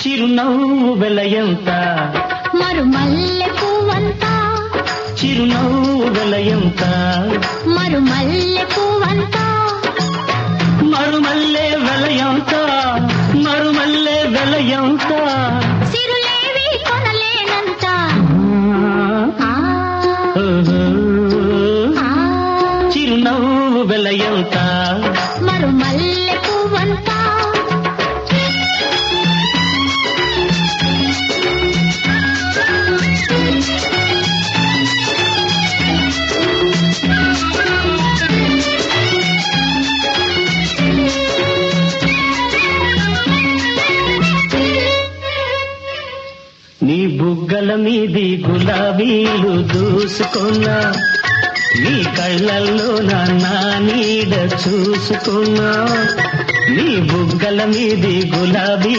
చిరునవ్వు వెలయంత మరుమల్లె పువ్వంత చిరునవ్వు వెలయంత మరుమల్లె పువ్వంత మరుమల్లె వెలయంత మరుమల్లె వెలయంత సిరులేవి కొనలేనంత ఆ, ఆ, చిరునవ్వు వెలయంత మరుమల్లె పువ్వంత నీ బుగ్గల మీది గులాబీలు దూసుకున్నా నీ కళ్ళల్లో నా నీడ చూసుకున్నా నీ బుగ్గల మీది గులాబీ